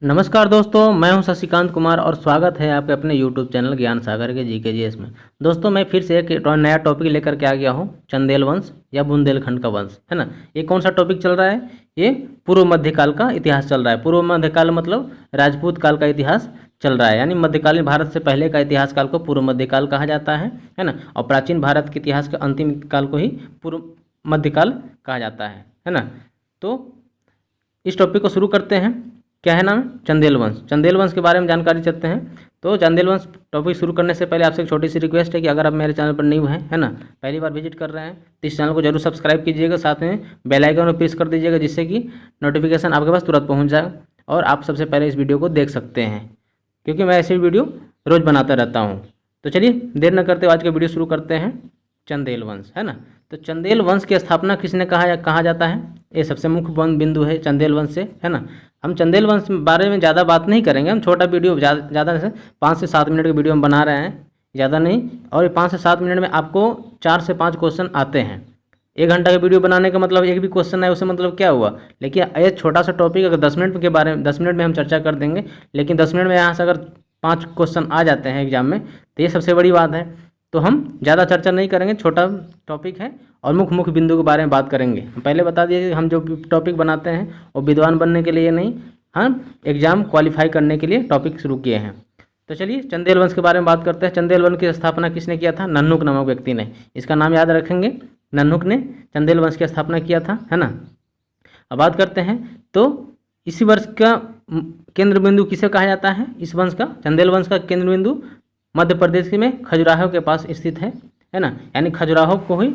नमस्कार दोस्तों, मैं हूं शशिकांत कुमार और स्वागत है आपके अपने YouTube चैनल ज्ञान सागर के GKGS में। दोस्तों, मैं फिर से एक नया टॉपिक लेकर के आ गया हूं, चंदेल वंश या बुंदेलखंड का वंश, है ना। ये कौन सा टॉपिक चल रहा है? ये पूर्व मध्यकाल का इतिहास चल रहा है। पूर्व मध्यकाल मतलब राजपूत काल का इतिहास चल रहा है, यानी मध्यकालीन भारत से पहले का इतिहास काल को पूर्व मध्यकाल कहा जाता है ना। और प्राचीन भारत के इतिहास के अंतिम काल को ही पूर्व मध्यकाल कहा जाता है ना। तो इस टॉपिक को शुरू करते हैं। क्या है नाम? चंदेल वंश। चंदेल वंश के बारे में जानकारी चाहते हैं तो चंदेल वंश टॉपिक शुरू करने से पहले आपसे एक छोटी सी रिक्वेस्ट है कि अगर आप मेरे चैनल पर न्यू हैं, है ना, पहली बार विजिट कर रहे हैं तो इस चैनल को जरूर सब्सक्राइब कीजिएगा, साथ में बेल आइकन को प्रेस कर दीजिएगा जिससे कि नोटिफिकेशन आपके पास तुरंत पहुंच जाए और आप सबसे पहले इस वीडियो को देख सकते हैं, क्योंकि मैं ऐसी वीडियो रोज़ बनाता रहता हूँ। तो चलिए देर न करते आज का वीडियो शुरू करते हैं। चंदेल वंश, है ना। तो चंदेल वंश की स्थापना किसने कहा जाता है? ये सबसे मुख्य बिंदु है चंदेल वंश से, है ना। हम चंदेल वंश बारे में ज़्यादा बात नहीं करेंगे, हम छोटा वीडियो ज़्यादा से 5 से 7 मिनट का वीडियो हम बना रहे हैं, ज़्यादा नहीं। और 5 से 7 मिनट में आपको 4 से 5 क्वेश्चन आते हैं। 1 घंटा का वीडियो बनाने का मतलब एक भी क्वेश्चन है उससे मतलब क्या हुआ? लेकिन ये छोटा सा टॉपिक अगर 10 मिनट के बारे में 10 मिनट में हम चर्चा कर देंगे, लेकिन 10 मिनट में यहाँ से अगर 5 क्वेश्चन आ जाते हैं एग्जाम में तो ये सबसे बड़ी बात है। तो हम ज़्यादा चर्चा नहीं करेंगे, छोटा टॉपिक है और मुख्य बिंदु के बारे में बात करेंगे। पहले बता दिए हम जो टॉपिक बनाते हैं वो विद्वान बनने के लिए नहीं, हम एग्ज़ाम क्वालिफाई करने के लिए टॉपिक शुरू किए हैं। तो चलिए चंदेल वंश के बारे में बात करते हैं। चंदेल वंश की स्थापना किसने किया था? नन्हुक नामक व्यक्ति ने। इसका नाम याद रखेंगे, नन्हुक ने चंदेल वंश की स्थापना किया था, है ना। अब बात करते हैं तो इसी वर्ष का केंद्र बिंदु किसे कहा जाता है? इस वंश का, चंदेल वंश का केंद्र बिंदु मध्य प्रदेश में खजुराहो के पास स्थित है ना। यानी खजुराहो को ही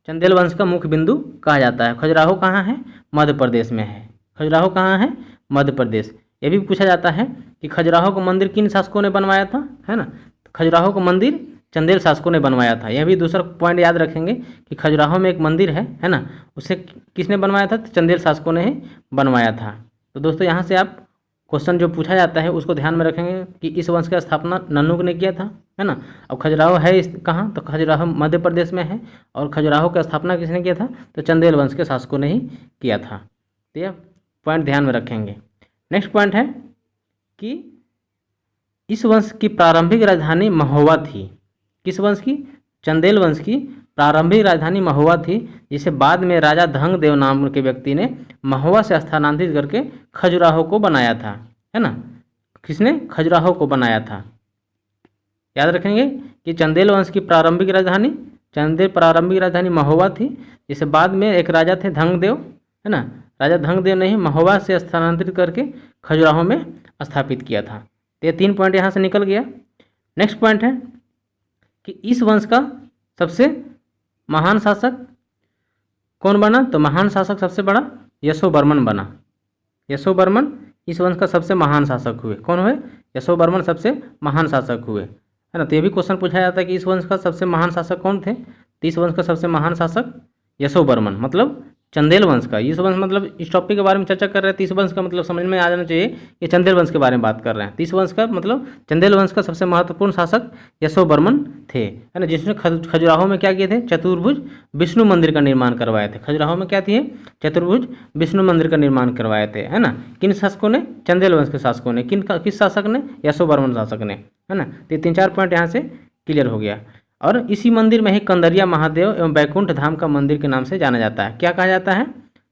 चंदेल वंश का मुख्य बिंदु कहा जाता है। खजुराहो कहाँ है? मध्य प्रदेश में है। खजुराहो कहाँ है? मध्य प्रदेश। ये भी पूछा जाता है कि खजुराहो का मंदिर किन शासकों ने बनवाया था, है ना। खजुराहो का मंदिर चंदेल शासकों ने बनवाया था। यह भी दूसरा पॉइंट याद रखेंगे कि खजुराहो में एक मंदिर है ना, उसे किसने बनवाया था? चंदेल शासकों ने ही बनवाया था। तो दोस्तों यहाँ से आप क्वेश्चन जो पूछा जाता है उसको ध्यान में रखेंगे कि इस वंश का स्थापना नन्हुक ने किया था, है ना। अब खजुराहो है कहाँ? तो खजुराहो मध्य प्रदेश में है और खजुराहो का स्थापना किसने किया था? तो चंदेल वंश के शासकों ने ही किया था। तो यह पॉइंट ध्यान में रखेंगे। नेक्स्ट पॉइंट है कि इस वंश की प्रारंभिक राजधानी महोवा थी। किस वंश की? चंदेल वंश की प्रारंभिक राजधानी महोवा थी, जिसे बाद में राजा धंगदेव नाम के व्यक्ति ने महोवा से स्थानांतरित करके खजुराहो को बनाया था, है ना। किसने? खजुराहो को बनाया था। याद रखेंगे कि चंदेल वंश की प्रारंभिक राजधानी महोवा थी, जिसे बाद में एक राजा थे धंगदेव, है ना। राजा धंगदेव ने ही महोवा से स्थानांतरित करके खजुराहो में स्थापित किया था। तो ये 3 पॉइंट यहाँ से निकल गया। नेक्स्ट पॉइंट है कि इस वंश का सबसे महान शासक कौन बना? तो महान शासक सबसे बड़ा यशोवर्मन बना। यशोवर्मन इस वंश का सबसे महान शासक हुए। कौन हुए? यशोवर्मन सबसे महान शासक हुए, है ना। तो ये भी क्वेश्चन पूछा जाता है कि इस वंश का सबसे महान शासक कौन थे? तो इस वंश का सबसे महान शासक यशोवर्मन, मतलब चंदेल वंश का। इस वंश मतलब इस टॉपिक के बारे में चर्चा कर रहे हैं तो इस वंश का मतलब समझ में आ जाना चाहिए कि चंदेल वंश के बारे में बात कर रहे हैं। तो इस वंश का मतलब चंदेल वंश का सबसे महत्वपूर्ण शासक यशोवर्मन थे, है ना, जिसने खजुराहो में क्या किए थे? चतुर्भुज विष्णु मंदिर का निर्माण करवाए थे। खजुराहो में क्या थी? चतुर्भुज विष्णु मंदिर का निर्माण करवाए थे, है ना। किन शासकों ने? चंदेल वंश के शासकों ने। किस शासक ने? यशोवर्मन शासक ने, है ना। तो 3-4 पॉइंट यहाँ से क्लियर हो गया। और इसी मंदिर में ही कंदरिया महादेव एवं बैकुंठ धाम का मंदिर के नाम से जाना जाता है। क्या कहा जाता है?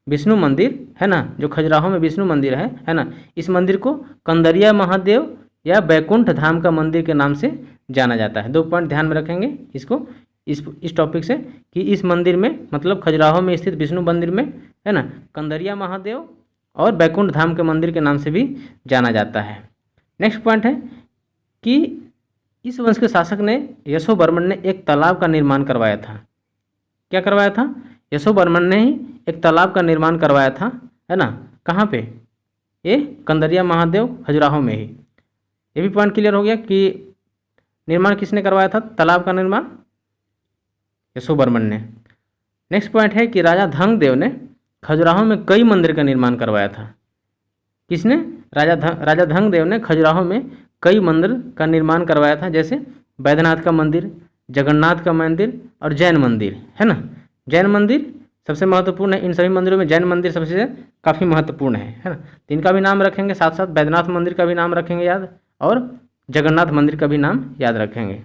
विष्णु मंदिर, है ना, जो खजुराहो में विष्णु मंदिर है ना। इस मंदिर को कंदरिया महादेव या बैकुंठ धाम का मंदिर के नाम से जाना जाता है। 2 पॉइंट ध्यान में रखेंगे इसको, इस टॉपिक से, कि इस मंदिर में मतलब खजुराहो में स्थित विष्णु मंदिर में, है ना, कंदरिया महादेव और बैकुंठ धाम के मंदिर के नाम से भी जाना जाता है। नेक्स्ट पॉइंट है कि इस वंश के शासक ने यशोवर्मन ने एक तालाब का निर्माण करवाया था। क्या करवाया था? यशोवर्मन ने ही एक तालाब का निर्माण करवाया था, है ना। कहाँ पे? ये कंदरिया महादेव खजुराहो में ही। ये भी पॉइंट क्लियर हो गया कि निर्माण किसने करवाया था तालाब का निर्माण? यशोवर्मन ने। नेक्स्ट पॉइंट है कि राजा धंगदेव ने खजुराहो में कई मंदिर का निर्माण करवाया था। किसने? राजा धंगदेव ने खजुराहो में कई मंदिर का निर्माण करवाया था, जैसे बैद्यनाथ का मंदिर, जगन्नाथ का मंदिर और जैन मंदिर, है ना। जैन मंदिर सबसे महत्वपूर्ण है। इन सभी मंदिरों में जैन मंदिर सबसे काफ़ी महत्वपूर्ण है ना। तो इनका भी नाम रखेंगे, साथ साथ बैद्यनाथ मंदिर का भी नाम रखेंगे याद, और जगन्नाथ मंदिर का भी नाम याद रखेंगे।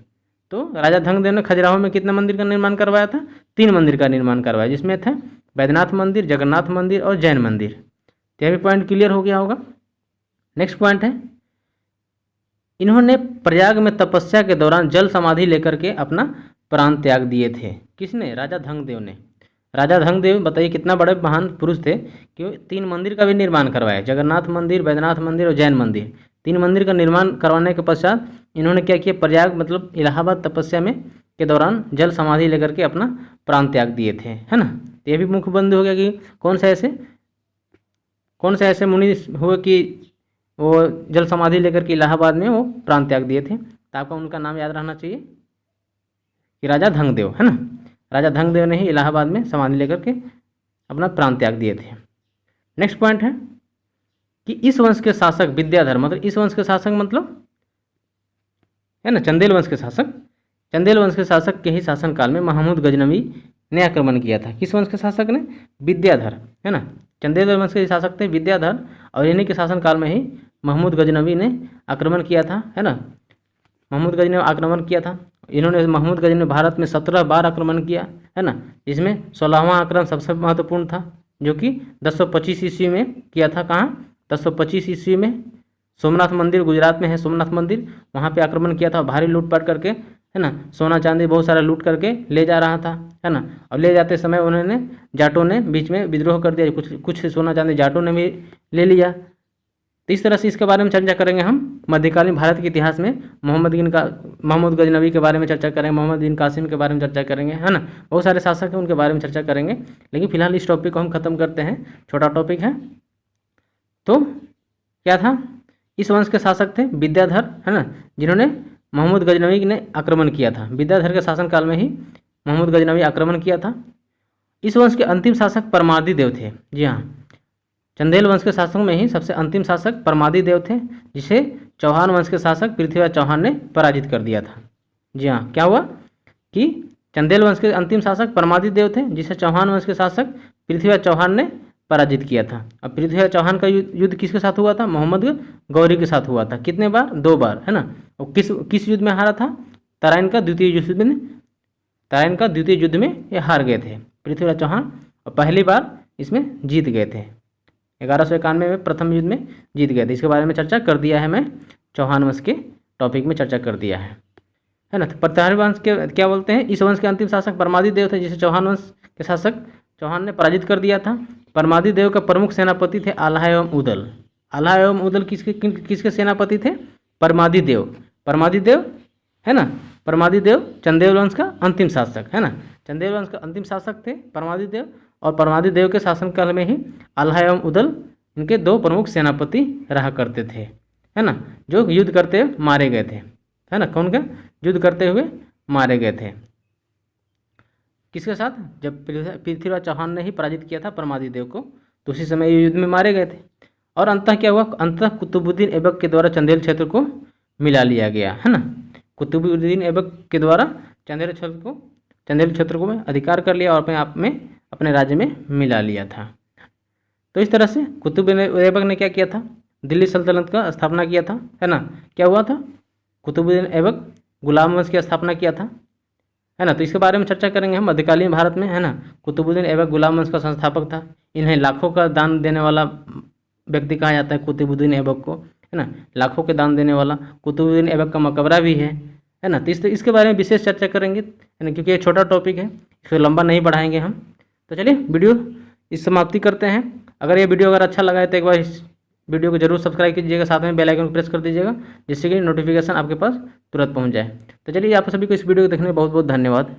तो राजा धंगदेव ने खजुराहो में कितने मंदिर का निर्माण करवाया था? 3 मंदिर का निर्माण करवाया, जिसमें थे बैद्यनाथ मंदिर, जगन्नाथ मंदिर और जैन मंदिर। तो यह भी पॉइंट क्लियर हो गया होगा। नेक्स्ट पॉइंट है, इन्होंने प्रयाग में तपस्या के दौरान जल समाधि लेकर के अपना प्राण त्याग दिए थे। किसने? राजा धंगदेव ने। राजा धंगदेव बताइए कितना बड़े महान पुरुष थे कि 3 मंदिर का भी निर्माण करवाया, जगन्नाथ मंदिर, बैद्यनाथ मंदिर और जैन मंदिर। 3 मंदिर का निर्माण करवाने के पश्चात इन्होंने क्या किया? प्रयाग मतलब इलाहाबाद तपस्या में के दौरान जल समाधि लेकर के अपना प्राण त्याग दिए थे, है ना। तो ये भी मुख्य बंद हो गया कि कौन से ऐसे मुनि हुए कि वो जल समाधि लेकर के इलाहाबाद में वो प्राण त्याग दिए थे। तो आपका उनका नाम याद रहना चाहिए कि राजा धंगदेव, है ना। राजा धंगदेव ने ही इलाहाबाद में समाधि लेकर के अपना प्राण त्याग दिए थे। नेक्स्ट पॉइंट है कि इस वंश के शासक विद्याधर, मतलब इस वंश के शासक मतलब है ना चंदेल वंश के शासक, चंदेल वंश के शासक के ही शासनकाल में महमूद गजनवी ने आक्रमण किया था। किस वंश के शासक ने? विद्याधर, है ना। चंदेल वंश के शासक थे विद्याधर, और इन्हीं के शासनकाल में ही महमूद गजनवी ने आक्रमण किया था, है ना। महमूद गजनवी ने आक्रमण किया था। इन्होंने महमूद गजनवी ने भारत में 17 बार आक्रमण किया, है ना, जिसमें 16वां आक्रमण सबसे महत्वपूर्ण था, जो कि 1025 ईस्वी में किया था। कहाँ? 1025 ईस्वी में सोमनाथ मंदिर, गुजरात में है सोमनाथ मंदिर, वहाँ पे आक्रमण किया था। भारी लूटपाट करके, है ना, सोना चांदी बहुत सारा लूट करके ले जा रहा था, है ना। और ले जाते समय उन्होंने जाटों ने बीच में विद्रोह कर दिया, कुछ सोना चांदी जाटों ने भी ले लिया। तो इस तरह से इसके बारे में चर्चा करेंगे हम। मध्यकालीन भारत के इतिहास में महमूद गजनवी के बारे में चर्चा करेंगे, मोहम्मद बिन कासिम के बारे में चर्चा करेंगे, है ना। बहुत सारे शासक हैं, उनके बारे में चर्चा करेंगे। लेकिन फिलहाल इस टॉपिक को हम खत्म करते हैं, छोटा टॉपिक है। तो क्या था? इस वंश के शासक थे विद्याधर, है ना, जिन्होंने महमूद गजनवी ने आक्रमण किया था। विद्याधर के शासनकाल में ही महमूद गजनवी आक्रमण किया था। इस वंश के अंतिम शासक परमादी देव थे। जी हाँ, चंदेल वंश के शासकों में ही सबसे अंतिम शासक परमादी देव थे, जिसे चौहान वंश के शासक पृथ्वीराज चौहान ने पराजित कर दिया था। जी हाँ, क्या हुआ कि चंदेल वंश के अंतिम शासक परमादी देव थे, जिसे चौहान वंश के शासक पृथ्वीराज चौहान ने पराजित किया था। अब पृथ्वीराज चौहान का युद्ध किसके साथ हुआ था? मोहम्मद गौरी के साथ हुआ था। कितने बार? 2 बार, है ना। और किस युद्ध में हारा था? तराइन का द्वितीय युद्ध में ये हार गए थे पृथ्वीराज चौहान, और पहली बार इसमें जीत गए थे। 1191 में प्रथम युद्ध में जीत गए थे। इसके बारे में चर्चा कर दिया है मैं, चौहान वंश के टॉपिक में चर्चा कर दिया है ना। तो प्रतापी वंश के क्या बोलते हैं? इस वंश के अंतिम शासक परमादी देव थे, जिसे चौहान वंश के शासक चौहान ने पराजित कर दिया था। परमादी देव का प्रमुख सेनापति थे आल्हा एवं उदल। आल्हा एवं उदल किसके सेनापति थे? परमादी देव, है ना। परमादी देव चंदेल वंश का अंतिम शासक, है ना। चंदेल वंश का अंतिम शासक थे परमादी देव, और परमादी देव के शासनकाल में ही आल्हा एवं उदल इनके 2 प्रमुख सेनापति रहा करते थे, है ना, जो युद्ध करते हुए मारे गए थे, है ना। कौन का? युद्ध करते हुए मारे गए थे। किसके साथ? जब पृथ्वीराज चौहान ने ही पराजित किया था परमादी देव को, तो उसी समय ये युद्ध में मारे गए थे। और अंततः क्या हुआ? अंततः कुतुबुद्दीन ऐबक के द्वारा चंदेल क्षेत्र को मिला लिया गया, है ना। कुतुबुद्दीन ऐबक के द्वारा चंदेल क्षेत्र को अधिकार कर लिया और अपने आप में अपने राज्य में मिला लिया था। तो इस तरह से कुतुबुद्दीन ऐबक ने क्या किया था? दिल्ली सल्तनत का स्थापना किया था, है ना। क्या हुआ था? कुतुबुद्दीन ऐबक गुलाम वंश की स्थापना किया था, है ना। तो इसके बारे में चर्चा करेंगे हम। मध्यकालीन भारत में, है ना, कुतुबुद्दीन ऐबक गुलाम वंश का संस्थापक था। इन्हें लाखों का दान देने वाला व्यक्ति कहा जाता है कुतुबुद्दीन ऐबक को, है ना। लाखों के दान देने वाला कुतुबुद्दीन ऐबक का मकबरा भी है ना। तो इसके बारे में विशेष चर्चा करेंगे, है ना, क्योंकि ये छोटा टॉपिक है, इसको लंबा नहीं बढ़ाएंगे हम। तो चलिए वीडियो इस समाप्ति करते हैं। अगर ये वीडियो अच्छा लगा है तो एक बार इस वीडियो को जरूर सब्सक्राइब कीजिएगा, साथ में बेल आइकन को प्रेस कर दीजिएगा, जिससे कि नोटिफिकेशन आपके पास तुरंत पहुंच जाए। तो चलिए आप सभी को इस वीडियो को देखने में बहुत बहुत धन्यवाद।